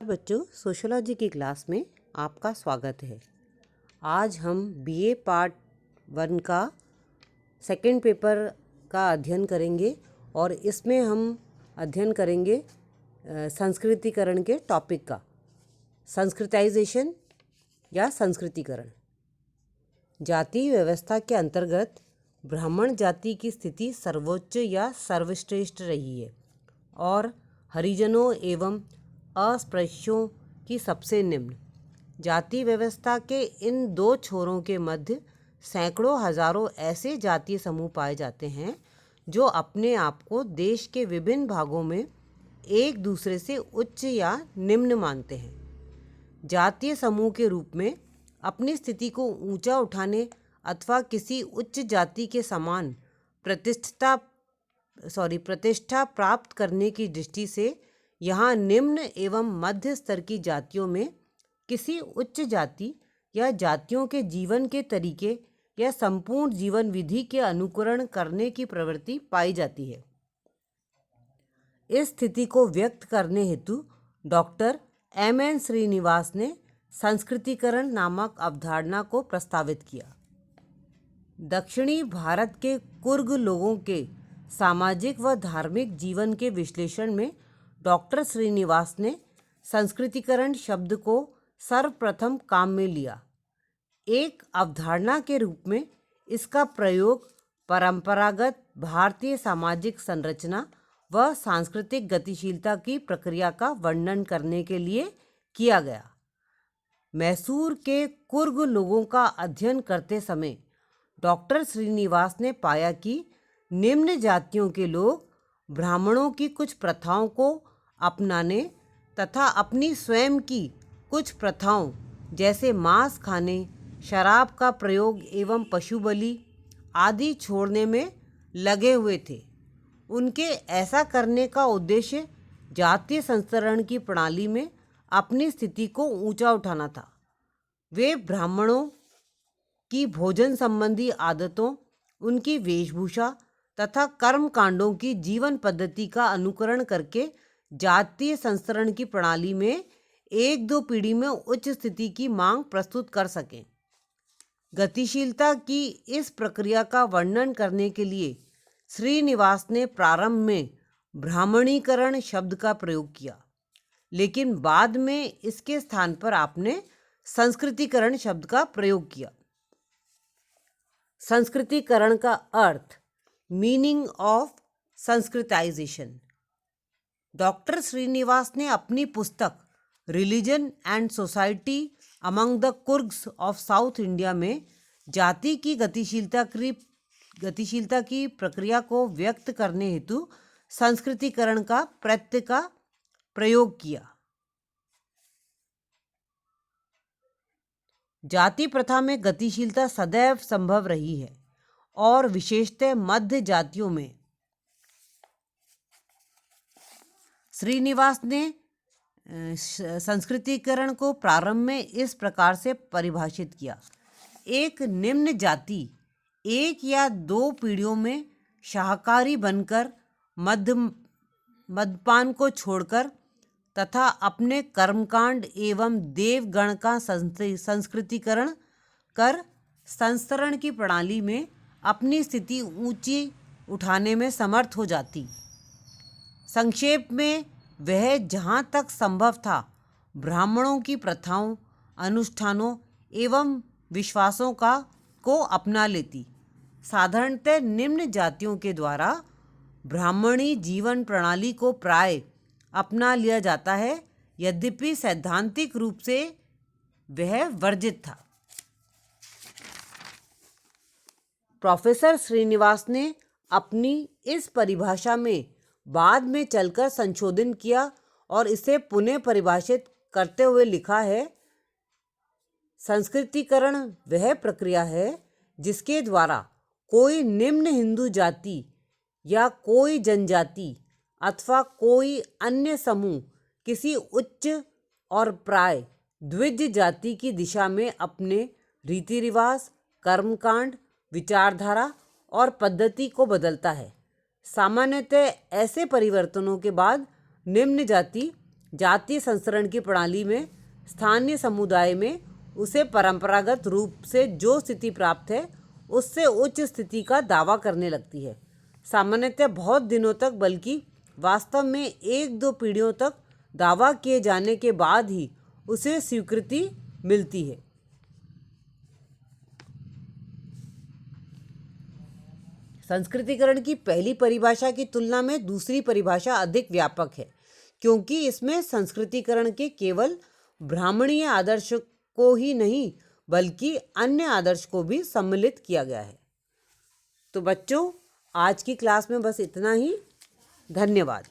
बच्चों, सोशियोलॉजी की क्लास में आपका स्वागत है। आज हम बीए पार्ट 1 का सेकंड पेपर का अध्ययन करेंगे और इसमें हम अध्ययन करेंगे संस्कृतिकरण के टॉपिक का, संस्कृताइजेशन या संस्कृतिकरण। जाति व्यवस्था के अंतर्गत ब्राह्मण जाति की स्थिति सर्वोच्च या सर्वश्रेष्ठ रही है और हरिजनों एवं अस्पृश्यों की सबसे निम्न। जाति व्यवस्था के इन दो छोरों के मध्य सैकड़ों हजारों ऐसे जातीय समूह पाए जाते हैं जो अपने आप को देश के विभिन्न भागों में एक दूसरे से उच्च या निम्न मानते हैं। जातीय समूह के रूप में अपनी स्थिति को ऊंचा उठाने अथवा किसी उच्च जाति के समान प्रतिष्ठा प्राप्त करने की दृष्टि से यहाँ निम्न एवं मध्य स्तर की जातियों में किसी उच्च जाति या जातियों के जीवन के तरीके या संपूर्ण जीवन विधि के अनुकरण करने की प्रवृत्ति पाई जाती है। इस स्थिति को व्यक्त करने हेतु डॉक्टर M.N. श्रीनिवास ने संस्कृतिकरण नामक अवधारणा को प्रस्तावित किया। दक्षिणी भारत के कुर्ग लोगों के सामाजिक व धार्मिक जीवन के विश्लेषण में डॉक्टर श्रीनिवास ने संस्कृतिकरण शब्द को सर्वप्रथम काम में लिया। एक अवधारणा के रूप में इसका प्रयोग परंपरागत भारतीय सामाजिक संरचना व सांस्कृतिक गतिशीलता की प्रक्रिया का वर्णन करने के लिए किया गया। मैसूर के कुर्ग लोगों का अध्ययन करते समय डॉक्टर श्रीनिवास ने पाया कि निम्न जातियों के लोग ब्राह्मणों की कुछ प्रथाओं को अपनाने तथा अपनी स्वयं की कुछ प्रथाओं जैसे मांस खाने, शराब का प्रयोग एवं पशु बलि आदि छोड़ने में लगे हुए थे। उनके ऐसा करने का उद्देश्य जातीय संस्तरण की प्रणाली में अपनी स्थिति को ऊंचा उठाना था। वे ब्राह्मणों की भोजन संबंधी आदतों, उनकी वेशभूषा तथा कर्म कांडों की जीवन पद्धति का अनुकरण करके जातीय संस्तरण की प्रणाली में एक दो पीढ़ी में उच्च स्थिति की मांग प्रस्तुत कर सकें। गतिशीलता की इस प्रक्रिया का वर्णन करने के लिए श्रीनिवास ने प्रारंभ में ब्राह्मणीकरण शब्द का प्रयोग किया, लेकिन बाद में इसके स्थान पर आपने संस्कृतिकरण शब्द का प्रयोग किया। संस्कृतिकरण का अर्थ, meaning of Sanskritization. Doctor Srinivas ने अपनी पुस्तक religion and society among the Coorgs of South India में जाति की गतिशीलता की प्रक्रिया को व्यक्त करने हेतु संस्कृतिकरण का प्रत्यय का प्रयोग किया। जाति प्रथा में गतिशीलता सदैव संभव रही है और विशेषतः मध्य जातियों में। श्रीनिवास ने संस्कृतिकरण को प्रारंभ में इस प्रकार से परिभाषित किया। एक निम्न जाति एक या दो पीढ़ियों में शाकाहारी बनकर मद्यपान को छोड़कर तथा अपने कर्मकांड एवं देवगण का संस्कृतिकरण कर संस्तरण की प्रणाली में अपनी स्थिति ऊंची उठाने में समर्थ हो जाती। संक्षेप में वह जहाँ तक संभव था ब्राह्मणों की प्रथाओं, अनुष्ठानों एवं विश्वासों को अपना लेती। साधारणतः निम्न जातियों के द्वारा ब्राह्मणी जीवन प्रणाली को प्राय अपना लिया जाता है, यद्यपि सैद्धांतिक रूप से वह वर्जित था। प्रोफेसर श्रीनिवास ने अपनी इस परिभाषा में बाद में चलकर संशोधन किया और इसे पुनः परिभाषित करते हुए लिखा है, संस्कृतिकरण वह प्रक्रिया है जिसके द्वारा कोई निम्न हिंदू जाति या कोई जनजाति अथवा कोई अन्य समूह किसी उच्च और प्राय द्विज जाति की दिशा में अपने रीति रिवाज, कर्मकांड, विचारधारा और पद्धति को बदलता है। सामान्यतः ऐसे परिवर्तनों के बाद निम्न जाति जातीय संसरण की प्रणाली में स्थानीय समुदाय में उसे परंपरागत रूप से जो स्थिति प्राप्त है उससे उच्च स्थिति का दावा करने लगती है। सामान्यतः बहुत दिनों तक, बल्कि वास्तव में 1-2 पीढ़ियों तक दावा किए जाने के बाद ही उसे स्वीकृति मिलती है। संस्कृतिकरण की पहली परिभाषा की तुलना में दूसरी परिभाषा अधिक व्यापक है, क्योंकि इसमें संस्कृतिकरण के केवल ब्राह्मणीय आदर्श को ही नहीं बल्कि अन्य आदर्श को भी सम्मिलित किया गया है। तो बच्चों, आज की क्लास में बस इतना ही। धन्यवाद।